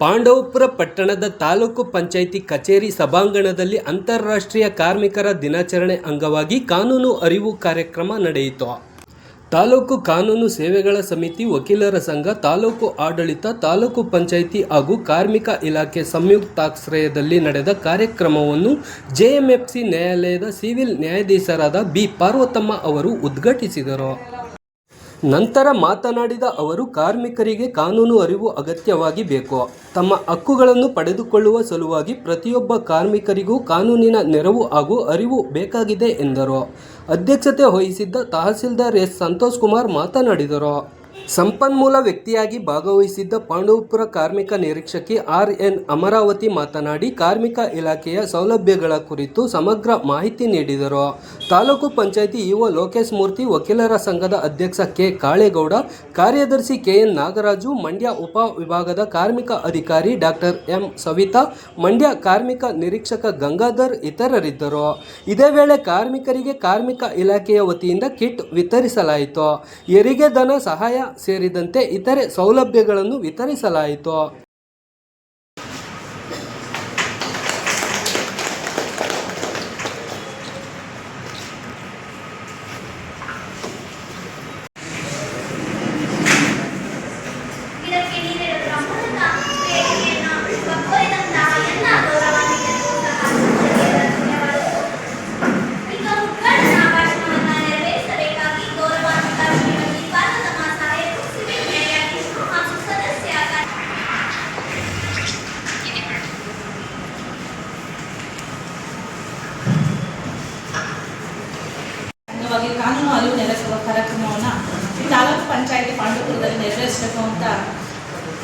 ಪಾಂಡವಪುರ ಪಟ್ಟಣದ ತಾಲೂಕು ಪಂಚಾಯಿತಿ ಕಚೇರಿ ಸಭಾಂಗಣದಲ್ಲಿ ಅಂತಾರಾಷ್ಟ್ರೀಯ ಕಾರ್ಮಿಕರ ದಿನಾಚರಣೆ ಅಂಗವಾಗಿ ಕಾನೂನು ಅರಿವು ಕಾರ್ಯಕ್ರಮ ನಡೆಯಿತು. ತಾಲೂಕು ಕಾನೂನು ಸೇವೆಗಳ ಸಮಿತಿ, ವಕೀಲರ ಸಂಘ, ತಾಲೂಕು ಆಡಳಿತ, ತಾಲೂಕು ಪಂಚಾಯಿತಿ ಹಾಗೂ ಕಾರ್ಮಿಕ ಇಲಾಖೆ ಸಂಯುಕ್ತಾಶ್ರಯದಲ್ಲಿ ನಡೆದ ಕಾರ್ಯಕ್ರಮವನ್ನು ಜೆಎಂಎಫ್ಸಿ ನ್ಯಾಯಾಲಯದ ಸಿವಿಲ್ ನ್ಯಾಯಾಧೀಶರಾದ ಬಿ. ಪಾರ್ವತಮ್ಮ ಅವರು ಉದ್ಘಾಟಿಸಿದರು. ನಂತರ ಮಾತನಾಡಿದ ಅವರು, ಕಾರ್ಮಿಕರಿಗೆ ಕಾನೂನು ಅರಿವು ಅಗತ್ಯವಾಗಿ ಬೇಕು. ತಮ್ಮ ಹಕ್ಕುಗಳನ್ನು ಪಡೆದುಕೊಳ್ಳುವ ಸಲುವಾಗಿ ಪ್ರತಿಯೊಬ್ಬ ಕಾರ್ಮಿಕರಿಗೂ ಕಾನೂನಿನ ನೆರವು ಹಾಗೂ ಅರಿವು ಬೇಕಾಗಿದೆ ಎಂದರು. ಅಧ್ಯಕ್ಷತೆ ವಹಿಸಿದ್ದ ತಹಸೀಲ್ದಾರ್ ಎಸ್. ಸಂತೋಷ್ ಕುಮಾರ್ ಮಾತನಾಡಿದರು. ಸಂಪನ್ಮೂಲ ವ್ಯಕ್ತಿಯಾಗಿ ಭಾಗವಹಿಸಿದ್ದ ಪಾಂಡವಪುರ ಕಾರ್ಮಿಕ ನಿರೀಕ್ಷಕಿ ಆರ್. ಎನ್. ಅಮರಾವತಿ ಮಾತನಾಡಿ, ಕಾರ್ಮಿಕ ಇಲಾಖೆಯ ಸೌಲಭ್ಯಗಳ ಕುರಿತು ಸಮಗ್ರ ಮಾಹಿತಿ ನೀಡಿದರು. ತಾಲೂಕು ಪಂಚಾಯಿತಿ ಇಒ ಲೋಕೇಶ್ ಮೂರ್ತಿ, ವಕೀಲರ ಸಂಘದ ಅಧ್ಯಕ್ಷ ಕೆ. ಕಾಳೇಗೌಡ, ಕಾರ್ಯದರ್ಶಿ ಕೆ. ಎನ್. ನಾಗರಾಜು, ಮಂಡ್ಯ ಉಪ ವಿಭಾಗದ ಕಾರ್ಮಿಕ ಅಧಿಕಾರಿ ಡಾ. ಎಂ. ಸವಿತಾ, ಮಂಡ್ಯ ಕಾರ್ಮಿಕ ನಿರೀಕ್ಷಕ ಗಂಗಾಧರ್ ಇತರರಿದ್ದರು. ಇದೇ ವೇಳೆ ಕಾರ್ಮಿಕರಿಗೆ ಕಾರ್ಮಿಕ ಇಲಾಖೆಯ ವತಿಯಿಂದ ಕಿಟ್ ವಿತರಿಸಲಾಯಿತು. ಹೆರಿಗೆ ಧನ ಸಹಾಯ ಸೇರಿದಂತೆ ಇತರೆ ಸೌಲಭ್ಯಗಳನ್ನು ವಿತರಿಸಲಾಯಿತು. ಕಾನೂನು ಅರಿವು ನೆಲೆಸುವ ಕಾರ್ಯಕ್ರಮವನ್ನು ತಾಲೂಕು ಪಂಚಾಯಿತಿ ಪಾಂಡವಪುರದಲ್ಲಿ ನೆರವೇರಿಸಬೇಕು ಅಂತ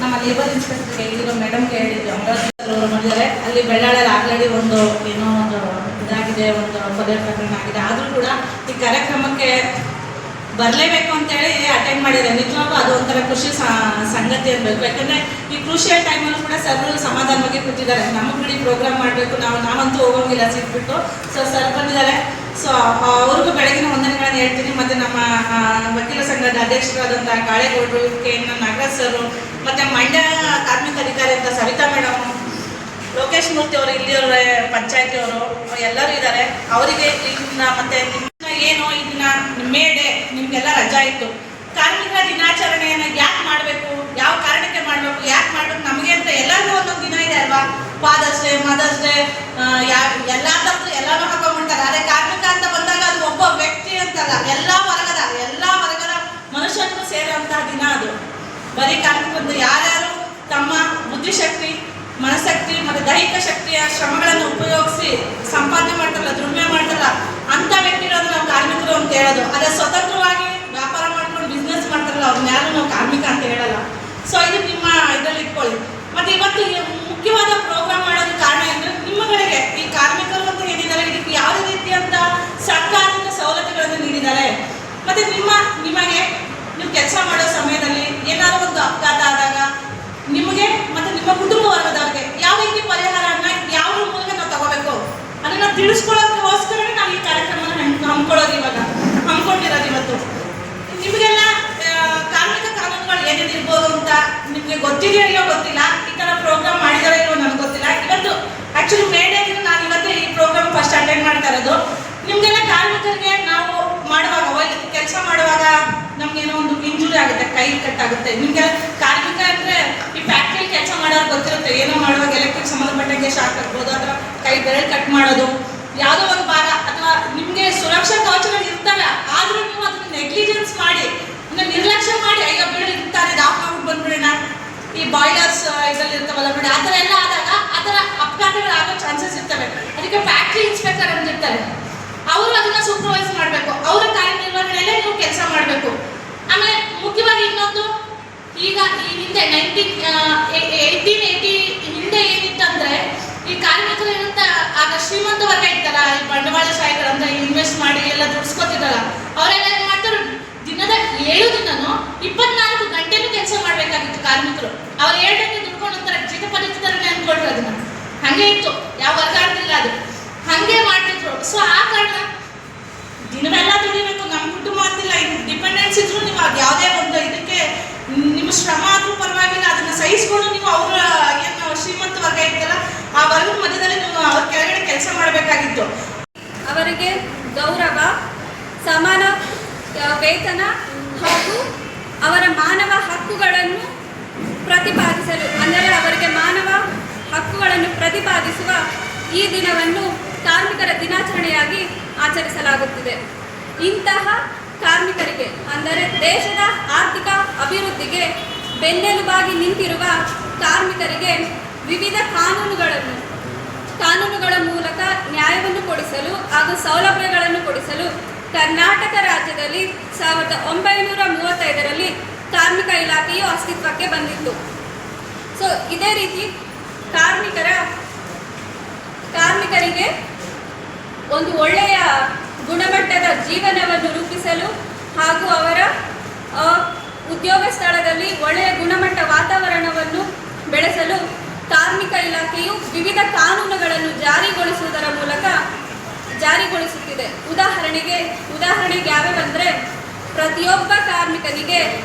ನಮ್ಮ ಲೇಬರ್ ಇನ್ಸ್ಪೆಕ್ಟರ್ಗೆ ಹೇಳಿದ್ರು, ಮೇಡಮ್ಗೆ ಹೇಳಿದ್ರು, ಅಮರಾವತಿ ಮಾಡಿದ್ದಾರೆ. ಅಲ್ಲಿ ಬೆಳ್ಳಾಳಲ್ಲಿ ಆಲ್ರೆಡಿ ಒಂದು ಇದಾಗಿದೆ, ಒಂದು ಕೊಲೆ ಪ್ರಕರಣ ಆಗಿದೆ. ಆದರೂ ಕೂಡ ಈ ಕಾರ್ಯಕ್ರಮಕ್ಕೆ ಬರಲೇಬೇಕು ಅಂತೇಳಿ ಅಟೆಂಡ್ ಮಾಡಿದ್ದಾರೆ. ನಿಜವಾಗ್ಲೂ ಅದು ಒಂಥರ ಖುಷಿ ಸಂಗತಿ ಅನ್ಬೇಕು. ಯಾಕಂದರೆ ಈ ಕ್ರೂಷಿಯಲ್ ಟೈಮಲ್ಲೂ ಕೂಡ ಸರ್ ಸಮಾಧಾನವಾಗಿ ಕೂತಿದ್ದಾರೆ. ನಮಗೆ ಬಿಡಿ ಪ್ರೋಗ್ರಾಮ್ ಮಾಡಬೇಕು, ನಾವಂತೂ ಹೋಗೋಂಗಿಲ್ಲ ಸಿಕ್ಬಿಟ್ಟು. ಸರ್ ಬಂದಿದ್ದಾರೆ. ಸೊ ಅವ್ರಿಗೂ ಬೆಳಗಿನ ವಂದನೆಗಳನ್ನು ಹೇಳ್ತೀನಿ. ಮತ್ತು ನಮ್ಮ ವಕೀಲ ಸಂಘದ ಅಧ್ಯಕ್ಷರಾದಂಥ ಕಾಳೇಗೌಡರು, ಕೆ. ಎನ್. ನಾಗರಾಜ್ ಸರು, ಮತ್ತು ಮಂಡ್ಯ ಕಾರ್ಮಿಕ ಅಧಿಕಾರಿ ಅಂತ ಸವಿತಾ ಮೇಡಮ್, ಲೋಕೇಶ್ ಮೂರ್ತಿ ಅವರು, ಇಲ್ಲಿಯವರ ಪಂಚಾಯತಿಯವರು ಎಲ್ಲರೂ ಇದ್ದಾರೆ. ಅವರಿಗೆ ಇದನ್ನ ಮತ್ತು ಏನು ಇದನ್ನ ಮೇ ಡೇ ನಿಮಗೆಲ್ಲ ರಜಾ ಇತ್ತು. ಕಾರ್ಮಿಕರ ದಿನಾಚರಣೆಯನ್ನು ಯಾಕೆ ಮಾಡಬೇಕು, ಯಾವ ಕಾರಣಕ್ಕೆ ಮಾಡಬೇಕು, ಯಾಕೆ ಮಾಡಬೇಕು, ನಮಗೆ ಅಂತ ಎಲ್ಲರಿಗೂ ಒಂದೊಂದು ದಿನ ಇದೆ ಅಲ್ವಾ. ಫಾದರ್ಸ್ ಡೇ, ಮದರ್ಸ್ ಡೇ, ಎಲ್ಲಾದ್ರೂ ಎಲ್ಲರೂ ಹಾಕೊಂಡ್ಬಿಡ್ತಾರೆ. ಅದೇ ಕಾರ್ಮಿಕ ಅಂತ ಬಂದಾಗ ಅದು ಒಬ್ಬ ವ್ಯಕ್ತಿ ಅಂತಲ್ಲ, ಎಲ್ಲ ವರ್ಗದ ಮನುಷ್ಯನಿಗೂ ಸೇರುವಂತಹ ದಿನ ಅದು. ಬರೀ ಕಾರ್ಮಿಕರು ಯಾರ್ಯಾರು ತಮ್ಮ ಬುದ್ಧಿಶಕ್ತಿ, ಮನಶಕ್ತಿ ಮತ್ತು ದೈಹಿಕ ಶಕ್ತಿಯ ಶ್ರಮಗಳನ್ನು ಉಪಯೋಗಿಸಿ ಸಂಪಾದನೆ ಮಾಡ್ತಾರಲ್ಲ, ದುಡಿಮೆ ಮಾಡ್ತಾರಲ್ಲ, ಅಂಥ ವ್ಯಕ್ತಿಗಳನ್ನು ನಾವು ಕಾರ್ಮಿಕರು ಅಂತ ಹೇಳೋದು. ಅದೇ ಸ್ವತಂತ್ರವಾಗಿ ವ್ಯಾಪಾರ ಮಾಡ್ಕೊಂಡು ಬಿಸ್ನೆಸ್ ಮಾಡ್ತಾರಲ್ಲ, ಅವ್ರನ್ನ ಯಾರು ನಾವು ಕಾರ್ಮಿಕ ಅಂತ ಹೇಳಲ್ಲ. ಸೊ ಇದು ನಿಮ್ಮ ಇದರಲ್ಲಿ ಇಟ್ಕೊಳ್ಳಿ. ಮತ್ತು ಇವತ್ತು ಮುಖ್ಯವಾದ ಪ್ರೋಗ್ರಾಮ್ ಮಾಡೋದಕ್ಕೆ ಕಾರಣ ಅಂದರೆ ನಿಮ್ಮಗಳಿಗೆ ಈ ಕಾರ್ಮಿಕರು ಅಂತ ಏನಿದ್ದಾರೆ, ಇದಕ್ಕೆ ಯಾವ ರೀತಿಯಂಥ ಸರ್ಕಾರದ ಸವಲತ್ತುಗಳನ್ನು ನೀಡಿದ್ದಾರೆ. ಮತ್ತು ನಿಮಗೆ ನೀವು ಕೆಲಸ ಮಾಡೋ ಸಮಯದಲ್ಲಿ ಏನಾದರೂ ಒಂದು ಅಪಘಾತ ಆದಾಗ ನಿಮಗೆ ಮತ್ತು ನಿಮ್ಮ ಕುಟುಂಬ ವರ್ಗದವ್ರಿಗೆ ಯಾವ ರೀತಿ ಪರಿಹಾರವನ್ನು ಯಾವ ಮೂಲಕ ನಾವು ತಗೋಬೇಕು ಅದನ್ನು ತಿಳಿಸ್ಕೊಳ್ಳೋದಕ್ಕೋಸ್ಕರನೇ ನಾವು ಈ ಕಾರ್ಯಕ್ರಮವನ್ನು ಹಮ್ಮಿಕೊಂಡಿರೋದು. ಇವತ್ತು ನಿಮಗೆಲ್ಲ ಕಾರ್ಮಿಕ ಕಾನೂನುಗಳು ಏನೇನಿರ್ಬೋದು ಅಂತ ನಿಮಗೆ ಗೊತ್ತಿದೆಯೋ ಗೊತ್ತಿಲ್ಲ. ಈ ಥರ ಪ್ರೋಗ್ರಾಮ್ ಮಾಡಿದಾರೋ ಇಲ್ಲೋ ನನಗೆ ಗೊತ್ತಿಲ್ಲ. ಇವತ್ತು ಆ್ಯಕ್ಚುಲಿ ಮೇಡೇಗಿನ ನಾನು ಇವತ್ತೇ ಈ ಪ್ರೋಗ್ರಾಮ್ ಫಸ್ಟ್ ಅಟೆಂಡ್ ಮಾಡ್ತಾ ಇರೋದು. ನಿಮಗೆಲ್ಲ ಕಾರ್ಮಿಕರಿಗೆ ನಾವು ಮಾಡುವಾಗ ಕೆಲಸ ಮಾಡುವಾಗ ನಮಗೇನೋ ಒಂದು ಇಂಜುರಿ ಆಗುತ್ತೆ, ಕೈ ಕಟ್ಟಾಗುತ್ತೆ. ನಿಮಗೆಲ್ಲ ಕಾರ್ಮಿಕ ಅಂದರೆ ಈ ಫ್ಯಾಕ್ಟ್ರಿಯಲ್ಲಿ ಕೆಲಸ ಮಾಡೋರು ಗೊತ್ತಿರುತ್ತೆ. ಏನೋ ಮಾಡುವಾಗ ಎಲೆಕ್ಟ್ರಿಕ್ ಸಂಬಂಧಪಟ್ಟಂಗೆ ಶಾಕ್ ಆಗ್ಬೋದು, ಅಥವಾ ಕೈ ಬೆರಳು ಕಟ್ ಮಾಡೋದು, ಯಾವುದೋ ಒಂದು ಭಾಗ, ಅಥವಾ ನಿಮಗೆ ಸುರಕ್ಷಾ ಕವಚಗಳು ಇರ್ತವೆ. ಆದರೂ ನೀವು ಅದನ್ನು ನೆಗ್ಲಿಜೆನ್ಸ್ ಮಾಡಿ, ನಿರ್ಲಕ್ಷ್ಯ ಮಾಡಿ, ಈಗ ಬಿಡು ಇರ್ತಾರೆ ದಾಖಲಾಗ್ಬಿಟ್ಟು ಬಂದ್ಬಿಡೋಣ, ಈ ಬಾಯ್ಲರ್ಸ್ ಇದರಲ್ಲಿ ಇರ್ತಾವಲ್ಲ ನೋಡಿ, ಆ ಥರ ಎಲ್ಲ ಆದಾಗ ಆ ಥರ ಅಪಘಾತಗಳು ಆಗೋ ಚಾನ್ಸಸ್ ಇರ್ತವೆ. ಅದಕ್ಕೆ ಫ್ಯಾಕ್ಟ್ರಿ ಇನ್ಸ್ಪೆಕ್ಟರ್ ಅಂತಿರ್ತಾರೆ, ಅವರು ಅದನ್ನು ಸೂಪರ್ವೈಸ್ ಮಾಡಬೇಕು. ಅವರ ಕಾರ್ಯನಿರ್ವಹಣೆಯಲ್ಲೇ ನೀವು ಕೆಲಸ ಮಾಡಬೇಕು. ಆಮೇಲೆ ಮುಖ್ಯವಾಗಿ ಇನ್ನೊಂದು, ಈಗ ಈ ಹಿಂದೆ 1880 ಹಿಂದೆ ಏನಿತ್ತಂದರೆ ಈ ಕಾರ್ಮಿಕರು ಏನಂತ ಆಗ ಶ್ರೀಮಂತ ವರ್ಗ ಇತ್ತಲ್ಲ, ಈ ಬಂಡವಾಳಶಾಹಿಗಳಂತ ಇನ್ವೆಸ್ಟ್ ಮಾಡಿ ಎಲ್ಲ ದುಡ್ಸ್ಕೊತಿದ್ದಲ್ಲ, ಅವರೆಲ್ಲ ಏನು ಮಾಡ್ತಾರೆ, ದಿನದ 7 ದಿನನೂ 24 ಗಂಟೆನೂ ಕೆಲಸ ಮಾಡಬೇಕಾಗಿತ್ತು ಕಾರ್ಮಿಕರು. ಅವ್ರು 7 ಗಂಟೆ ದುಡ್ಕೊಂಡು ಒಂಥರ ಜೀತ ಪದ್ಧತಿ ಥರನೇ ಅಂದ್ಕೊಳ್ರು. ಅದನ್ನು ಹಾಗೆ ಇತ್ತು, ಯಾವ ವರ್ಗ ಆಗ್ತಿಲ್ಲ, ಅದು ಹಾಗೆ ಮಾಡ್ತಿದ್ರು. ಸೊ ಆ ಕಾರಣ ದಿನವೆಲ್ಲ ದುಡಿಬೇಕು, ನಮ್ಮ ಕುಟುಂಬ ಅಂತಿಲ್ಲ, ಡಿಪೆಂಡೆನ್ಸ್ ಇದ್ರು ನೀವು ಅದು ಯಾವುದೇ ಒಂದು ಇದಕ್ಕೆ ನಿಮ್ಮ ಶ್ರಮ ಆದರೂ ಪರವಾಗಿಲ್ಲ, ಅದನ್ನು ಸಹಿಸ್ಕೊಂಡು ನೀವು ಅವರ ಹಕ್ಕುಗಳನ್ನು ಪ್ರತಿಪಾದಿಸುವ ಈ ದಿನವನ್ನು ಕಾರ್ಮಿಕರ ದಿನಾಚರಣೆಯಾಗಿ ಆಚರಿಸಲಾಗುತ್ತಿದೆ. ಇಂತಹ ಕಾರ್ಮಿಕರಿಗೆ, ಅಂದರೆ ದೇಶದ ಆರ್ಥಿಕ ಅಭಿವೃದ್ಧಿಗೆ ಬೆನ್ನೆಲುಬಾಗಿ ನಿಂತಿರುವ ಕಾರ್ಮಿಕರಿಗೆ ವಿವಿಧ ಕಾನೂನುಗಳ ಮೂಲಕ ನ್ಯಾಯವನ್ನು ಕೊಡಿಸಲು ಹಾಗೂ ಸೌಲಭ್ಯಗಳನ್ನು ಕೊಡಿಸಲು ಕರ್ನಾಟಕ ರಾಜ್ಯದಲ್ಲಿ 1935ರಲ್ಲಿ ಕಾರ್ಮಿಕ ಇಲಾಖೆಯು ಅಸ್ತಿತ್ವಕ್ಕೆ ಬಂದಿತ್ತು. ಸೊ ಇದೇ ರೀತಿ ಕಾರ್ಮಿಕರಿಗೆ ಒಂದು ಒಳ್ಳೆಯ ಗುಣಮಟ್ಟದ ಜೀವನವನ್ನು ರೂಪಿಸಲು ಹಾಗೂ ಅವರ ಉದ್ಯೋಗ ಸ್ಥಳದಲ್ಲಿ ಒಳ್ಳೆಯ ಗುಣಮಟ್ಟ ವಾತಾವರಣವನ್ನು ಬೆಳೆಸಲು ಕಾರ್ಮಿಕ ಇಲಾಖೆಯು ವಿವಿಧ ಕಾನೂನುಗಳನ್ನು ಜಾರಿಗೊಳಿಸುತ್ತಿದೆ. ಉದಾಹರಣೆಗೆ ಯಾವ್ಯಾವಂದರೆ, ಪ್ರತಿಯೊಬ್ಬ ಕಾರ್ಮಿಕನಿಗೆ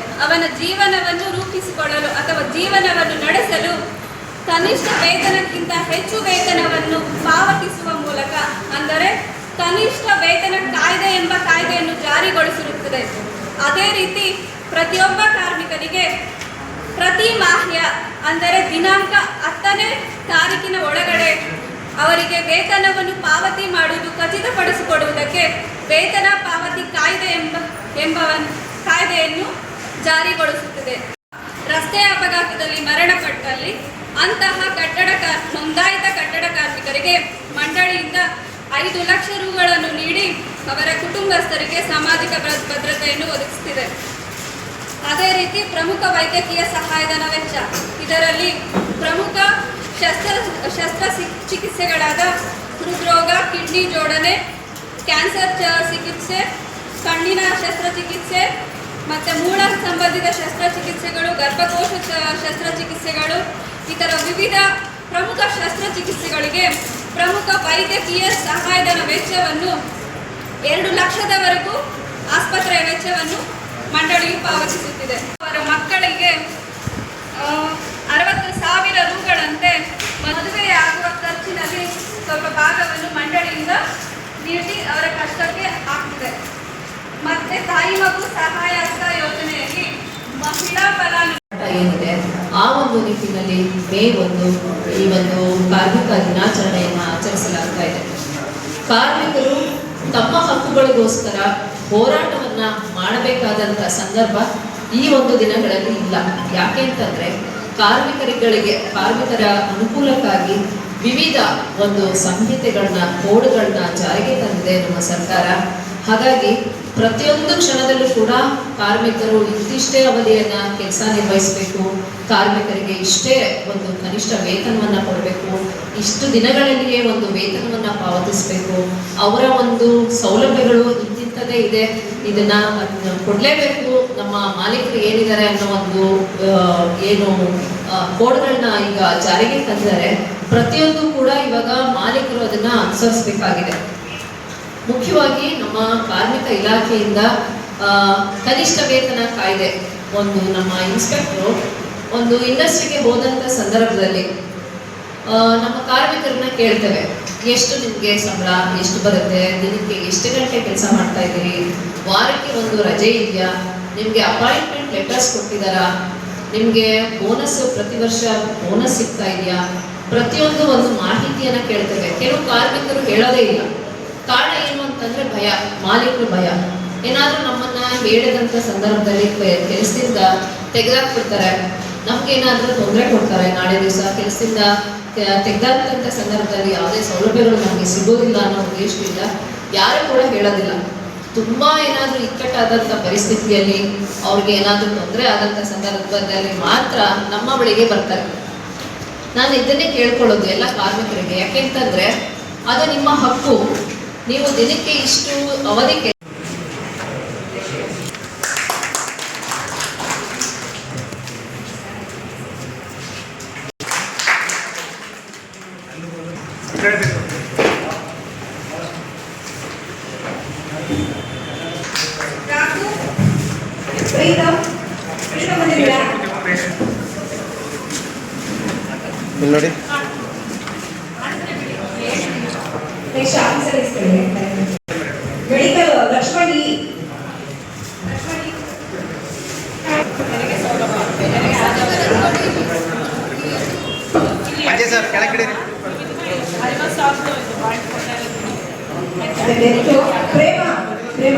ಅವನ ಜೀವನವನ್ನು ರೂಪಿಸಿಕೊಳ್ಳಲು ಅಥವಾ ಜೀವನವನ್ನು ನಡೆಸಲು ಕನಿಷ್ಠ ವೇತನಕ್ಕಿಂತ ಹೆಚ್ಚು ವೇತನವನ್ನು ಪಾವತಿಸುವ ಮೂಲಕ, ಅಂದರೆ ಕನಿಷ್ಠ ವೇತನ ಕಾಯ್ದೆ ಎಂಬ ಕಾಯ್ದೆಯನ್ನು ಜಾರಿಗೊಳಿಸಿರುತ್ತದೆ. ಅದೇ ರೀತಿ ಪ್ರತಿಯೊಬ್ಬ ಕಾರ್ಮಿಕನಿಗೆ ಪ್ರತಿ ಮಾಹ್ಯ, ಅಂದರೆ ದಿನಾಂಕ 10ನೇ ತಾರೀಕಿನ ಒಳಗಡೆ ಅವರಿಗೆ ವೇತನವನ್ನು ಪಾವತಿ ಮಾಡುವುದು ಖಚಿತಪಡಿಸಿಕೊಡುವುದಕ್ಕೆ ವೇತನ ಪಾವತಿ ಕಾಯ್ದೆ ಎಂಬ ಕಾಯ್ದೆಯನ್ನು ಜಾರಿಗೊಳಿಸುತ್ತದೆ. ರಸ್ತೆ ಅಪಘಾತದಲ್ಲಿ ಮರಣಪಟ್ಟಲ್ಲಿ ಅಂತಹ ನೋಂದಾಯಿತ ಕಟ್ಟಡ ಕಾರ್ಮಿಕರಿಗೆ ಮಂಡಳಿಯಿಂದ 5 ಲಕ್ಷ ರುಗಳನ್ನು ನೀಡಿ ಅವರ ಕುಟುಂಬಸ್ಥರಿಗೆ ಸಾಮಾಜಿಕ ಭದ್ರತೆಯನ್ನು ಒದಗಿಸುತ್ತಿದೆ. ಅದೇ ರೀತಿ ಪ್ರಮುಖ ವೈದ್ಯಕೀಯ ಸಹಾಯಧನ ವೆಚ್ಚ, ಇದರಲ್ಲಿ ಪ್ರಮುಖ ಶಸ್ತ್ರಚಿಕಿತ್ಸೆಗಳಾದ ಹೃದ್ರೋಗ, ಕಿಡ್ನಿ ಜೋಡಣೆ, ಕ್ಯಾನ್ಸರ್ ಚಿಕಿತ್ಸೆ, ಕಣ್ಣಿನ ಶಸ್ತ್ರಚಿಕಿತ್ಸೆ ಮತ್ತು ಮೂಳ ಸಂಬಂಧಿತ ಶಸ್ತ್ರಚಿಕಿತ್ಸೆಗಳು, ಗರ್ಭಕೋಶ ಶಸ್ತ್ರಚಿಕಿತ್ಸೆಗಳು, ಇತರ ವಿವಿಧ ಪ್ರಮುಖ ಶಸ್ತ್ರಚಿಕಿತ್ಸೆಗಳಿಗೆ ಪ್ರಮುಖ ವೈದ್ಯಕೀಯ ಸಹಾಯಧನ ವೆಚ್ಚವನ್ನು 2 ಲಕ್ಷದವರೆಗೂ ಆಸ್ಪತ್ರೆಯ ವೆಚ್ಚವನ್ನು ಮಂಡಳಿಯು ಪಾವತಿಸುತ್ತಿದೆ. ಅವರ ಮಕ್ಕಳಿಗೆ 60,000 ರುಗಳಂತೆ ಮದುವೆಯಾಗುವ ಖರ್ಚಿನಲ್ಲಿ ಸ್ವಲ್ಪ ಭಾಗವನ್ನು ಮಂಡಳಿಯಿಂದ ನೀಡಿ ಅವರ ಕಷ್ಟಕ್ಕೆ ಹಾಕ್ತಿದೆ. ಮತ್ತು ತಾಯಿ ಮಗು ಸಹಾಯಕ ಯೋಜನೆಯಲ್ಲಿ ಮಹಿಳಾ ಏನಿದೆ ಆ ಒಂದು ನಿಟ್ಟಿನಲ್ಲಿ ಮೇ 1 ಈ ಒಂದು ಕಾರ್ಮಿಕ ದಿನಾಚರಣೆಯನ್ನು ಆಚರಿಸಲಾಗ್ತಾ ಇದೆ. ಕಾರ್ಮಿಕರು ತಮ್ಮ ಹಕ್ಕುಗಳಿಗೋಸ್ಕರ ಹೋರಾಟವನ್ನ ಮಾಡಬೇಕಾದಂಥ ಸಂದರ್ಭ ಈ ಒಂದು ದಿನಗಳಲ್ಲಿ ಇಲ್ಲ. ಯಾಕೆ ಅಂತಂದ್ರೆ ಕಾರ್ಮಿಕರ ಅನುಕೂಲಕ್ಕಾಗಿ ವಿವಿಧ ಒಂದು ಸಂಹಿತೆಗಳನ್ನ, ಕೋಡ್ಗಳನ್ನ ಜಾರಿಗೆ ತಂದಿದೆ ನಮ್ಮ ಸರ್ಕಾರ. ಹಾಗಾಗಿ ಪ್ರತಿಯೊಂದು ಕ್ಷಣದಲ್ಲೂ ಕೂಡ ಕಾರ್ಮಿಕರು ಇಂತಿಷ್ಟೇ ಅವಧಿಯನ್ನ ಕೆಲಸ ನಿರ್ವಹಿಸಬೇಕು, ಕಾರ್ಮಿಕರಿಗೆ ಇಷ್ಟೇ ಒಂದು ಕನಿಷ್ಠ ವೇತನವನ್ನ ಕೊಡಬೇಕು, ಇಷ್ಟು ದಿನಗಳಲ್ಲಿಯೇ ಒಂದು ವೇತನವನ್ನ ಪಾವತಿಸಬೇಕು, ಅವರ ಒಂದು ಸೌಲಭ್ಯಗಳು ಇಂತಿಂಥದ್ದೇ ಇದೆ, ಇದನ್ನ ಕೊಡಲೇಬೇಕು, ನಮ್ಮ ಮಾಲೀಕರು ಏನಿದ್ದಾರೆ ಅನ್ನೋ ಒಂದು ಕೋಡ್ಗಳನ್ನ ಈಗ ಜಾರಿಗೆ ತಂದಿದ್ದಾರೆ. ಪ್ರತಿಯೊಂದು ಕೂಡ ಇವಾಗ ಮಾಲೀಕರು ಅದನ್ನ ಅನುಸರಿಸಬೇಕಾಗಿದೆ. ಮುಖ್ಯವಾಗಿ ನಮ್ಮ ಕಾರ್ಮಿಕ ಇಲಾಖೆಯಿಂದ ಕನಿಷ್ಠ ವೇತನ ಕಾಯ್ದೆ, ಒಂದು ನಮ್ಮ ಇನ್ಸ್ಪೆಕ್ಟರು ಒಂದು ಇಂಡಸ್ಟ್ರಿಗೆ ಹೋದಂಥ ಸಂದರ್ಭದಲ್ಲಿ ನಮ್ಮ ಕಾರ್ಮಿಕರನ್ನ ಕೇಳ್ತೇವೆ, ಎಷ್ಟು ನಿಮಗೆ ಸಂಬಳ ಎಷ್ಟು ಬರುತ್ತೆ, ದಿನಕ್ಕೆ ಎಷ್ಟು ಗಂಟೆ ಕೆಲಸ ಮಾಡ್ತಾ ಇದ್ದೀರಿ, ವಾರಕ್ಕೆ ಒಂದು ರಜೆ ಇದೆಯಾ, ನಿಮಗೆ ಅಪಾಯಿಂಟ್ಮೆಂಟ್ ಲೆಟರ್ಸ್ ಕೊಟ್ಟಿದ್ದಾರಾ, ನಿಮಗೆ ಬೋನಸ್ ಪ್ರತಿ ವರ್ಷ ಬೋನಸ್ ಸಿಗ್ತಾ ಇದೆಯಾ, ಪ್ರತಿಯೊಂದು ಒಂದು ಮಾಹಿತಿಯನ್ನು ಕೇಳ್ತೇವೆ. ಕೆಲವು ಕಾರ್ಮಿಕರು ಹೇಳೋದೇ ಇಲ್ಲ. ಕಾರಣ ಏನು ಅಂತಂದ್ರೆ ಭಯ, ಮಾಲೀಕರು ಭಯ. ಏನಾದರೂ ನಮ್ಮನ್ನ ಹೇಳಿದಂಥ ಸಂದರ್ಭದಲ್ಲಿ ಕೆಲಸದಿಂದ ತೆಗೆದಾಕ್ಬಿಡ್ತಾರೆ, ನಮ್ಗೇನಾದರೂ ತೊಂದರೆ ಕೊಡ್ತಾರೆ, ನಾಳೆ ದಿವಸ ಕೆಲಸದಿಂದ ತೆಗೆದಾಕ್ತಂಥ ಸಂದರ್ಭದಲ್ಲಿ ಯಾವುದೇ ಸೌಲಭ್ಯಗಳು ನಮಗೆ ಸಿಗೋದಿಲ್ಲ ಅನ್ನೋ ಉದ್ದೇಶದಿಂದ ಯಾರು ಕೂಡ ಹೇಳೋದಿಲ್ಲ. ತುಂಬ ಏನಾದರೂ ಇಕ್ಕಟ್ಟಾದಂಥ ಪರಿಸ್ಥಿತಿಯಲ್ಲಿ ಅವ್ರಿಗೆ ಏನಾದರೂ ತೊಂದರೆ ಆದಂಥ ಸಂದರ್ಭದಲ್ಲಿ ಮಾತ್ರ ನಮ್ಮ ಬಳಿಗೆ ಬರ್ತಾರೆ. ನಾನು ಇದನ್ನೇ ಕೇಳ್ಕೊಳ್ಳೋದು ಎಲ್ಲ ಕಾರ್ಮಿಕರಿಗೆ, ಯಾಕೆಂತಂದ್ರೆ ಅದು ನಿಮ್ಮ ಹಕ್ಕು. ನೀವು ದಿನಕ್ಕೆ ಇಷ್ಟು ಅವಧಿ ನೋಡಿ ಮೆಡಿಕಲ್ ಲಕ್ಷ್ಮಣ್ ಅಜಯ್ ಸರ್ ಕೆಳಗಡೆ 50,000 ಇದು ಬಾಂಡ್ ಕೊಟ್ಟಾರೆ. ಪ್ರೇಮ ಪ್ರೇಮ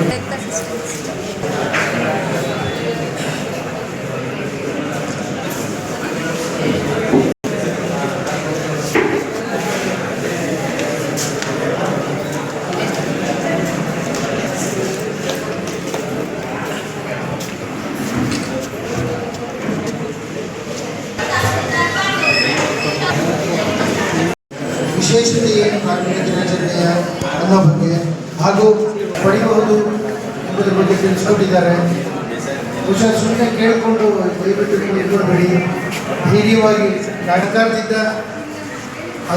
Like the systems. ವಿಶೇಷತೆ ಏನು ಕಾರ್ಮಿಕ ದಿನಾಚರಣೆಯ ಅನ್ನೋ ಬಗ್ಗೆ ಹಾಗೂ ಪಡೆಯಬಹುದು ಎಂಬುದರ ಬಗ್ಗೆ ತಿಳಿಸ್ಕೊಟ್ಟಿದ್ದಾರೆ. ಬಹುಶಃ ಸುಮ್ಮನೆ ಕೇಳಿಕೊಂಡು ದಯವಿಟ್ಟು ತಿಳ್ಕೊಬೇಡಿ. ಧೈರ್ಯವಾಗಿ ಸರ್ಕಾರದಿಂದ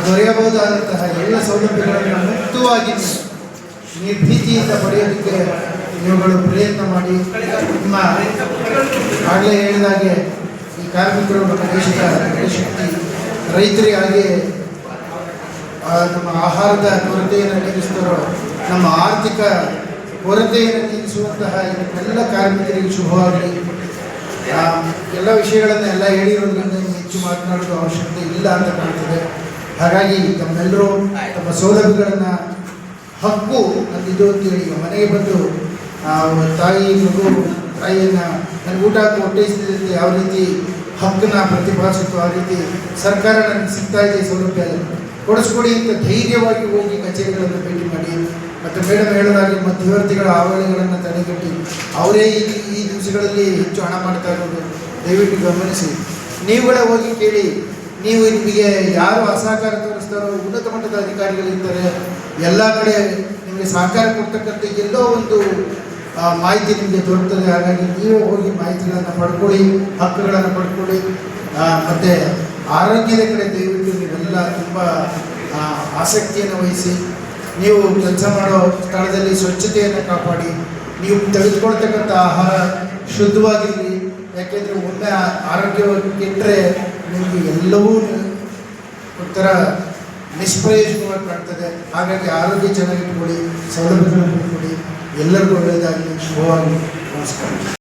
ದೊರೆಯಬಹುದಾದಂತಹ ಎಲ್ಲ ಸೌಲಭ್ಯಗಳನ್ನು ಮುಕ್ತವಾಗಿ ನಿರ್ಭೀತಿಯಿಂದ ಪಡೆಯೋದಕ್ಕೆ ನೀವುಗಳು ಪ್ರಯತ್ನ ಮಾಡಿ. ನಿಮ್ಮ ಆಗಲೇ ಹೇಳಿದಾಗೆ ಈ ಕಾರ್ಮಿಕರು ನಮ್ಮ ದೇಶದ ಶಕ್ತಿ, ರೈತರಿಗಾಗಿ ನಮ್ಮ ಆಹಾರದ ಕೊರತೆಯನ್ನು ನೀಗಿಸ್ತಾರೋ, ನಮ್ಮ ಆರ್ಥಿಕ ಕೊರತೆಯನ್ನು ನೀಗಿಸುವಂತಹ ಎಲ್ಲ ಕಾರ್ಮಿಕರಿಗೆ ಶುಭವಾಗಲಿ. ಎಲ್ಲ ವಿಷಯಗಳನ್ನು ಎಲ್ಲ ಹೇಳಿರೋದ್ರಿಂದ ಹೆಚ್ಚು ಮಾತನಾಡೋದು ಅವಶ್ಯಕತೆ ಇಲ್ಲ ಅಂತ ಕಾಣ್ತದೆ. ಹಾಗಾಗಿ ತಮ್ಮೆಲ್ಲರೂ ತಮ್ಮ ಸೌಲಭ್ಯಗಳನ್ನು ಹಕ್ಕು ಅಂದಿದ್ದು ಅಂತೇಳಿ ಮನೆಗೆ ಬಂದು ತಾಯಿ ಮಗು ತಾಯಿಯನ್ನು ನನಗೆ ಊಟ ಹಾಕಿ ಹೊಟ್ಟೈಸಿದಂತೆ ಯಾವ ರೀತಿ ಹಕ್ಕನ್ನು ಪ್ರತಿಪಾದಿಸುತ್ತೋ ಆ ರೀತಿ ಸರ್ಕಾರ ನನಗೆ ಸಿಗ್ತಾ ಇದೆ ಸೌಲಭ್ಯ ಕೊಡಿಸ್ಕೊಡಿ ಅಂತ ಧೈರ್ಯವಾಗಿ ಹೋಗಿ ಕಚೇರಿಗಳನ್ನು ಭೇಟಿ ಮಾಡಿ. ಮತ್ತು ಮೇಡಮ್ ಹೇಳೋದಾಗಿ ಮಧ್ಯವರ್ತಿಗಳ ಆವರಣೆಗಳನ್ನು ತಡೆಗಟ್ಟಿ ಅವರೇ ಈ ದಿವಸಗಳಲ್ಲಿ ಹೆಚ್ಚು ಹಣ ಮಾಡ್ತಾ ಇರೋದು ದಯವಿಟ್ಟು ಗಮನಿಸಿ. ನೀವುಗಳೇ ಹೋಗಿ ಕೇಳಿ. ನೀವು ನಿಮಗೆ ಯಾರು ಅಸಹಕಾರ ತೋರಿಸ್ತಾರೋ ಉನ್ನತ ಮಟ್ಟದ ಅಧಿಕಾರಿಗಳಿರ್ತಾರೆ, ಎಲ್ಲ ಕಡೆ ನಿಮಗೆ ಸಹಕಾರ ಕೊಡ್ತಕ್ಕಂಥ ಎಲ್ಲೋ ಒಂದು ಮಾಹಿತಿ ನಿಮಗೆ ದೊರಕ್ತದೆ. ಹಾಗಾಗಿ ನೀವು ಹೋಗಿ ಮಾಹಿತಿಗಳನ್ನು ಪಡ್ಕೊಳ್ಳಿ, ಹಕ್ಕುಗಳನ್ನು ಪಡ್ಕೊಳ್ಳಿ. ಮತ್ತು ಆರೋಗ್ಯದ ಕಡೆ ದಯವಿಟ್ಟು ನೀವೆಲ್ಲ ತುಂಬ ಆಸಕ್ತಿಯನ್ನು ವಹಿಸಿ. ನೀವು ಕೆಲಸ ಮಾಡೋ ಸ್ಥಳದಲ್ಲಿ ಸ್ವಚ್ಛತೆಯನ್ನು ಕಾಪಾಡಿ. ನೀವು ತೆಗೆದುಕೊಳ್ತಕ್ಕಂಥ ಆಹಾರ ಶುದ್ಧವಾಗಿರಲಿ. ಯಾಕೆಂದರೆ ಒಮ್ಮೆ ಆರೋಗ್ಯವಾಗಿ ಕೆಟ್ಟರೆ ನಿಮಗೆ ಎಲ್ಲವೂ ಒಂಥರ ನಿಷ್ಪ್ರಯೋಜನವಾಗಿ ಕಾಣ್ತದೆ. ಹಾಗಾಗಿ ಆರೋಗ್ಯ ಚೆನ್ನಾಗಿಟ್ಕೊಳ್ಳಿ, ಸೌಲಭ್ಯಗಳನ್ನು ಕೊಡಿ. ಎಲ್ಲರಿಗೂ ಒಳ್ಳೆಯದಾಗಲಿ. ಶುಭವಾಗಿ. ನಮಸ್ಕಾರ.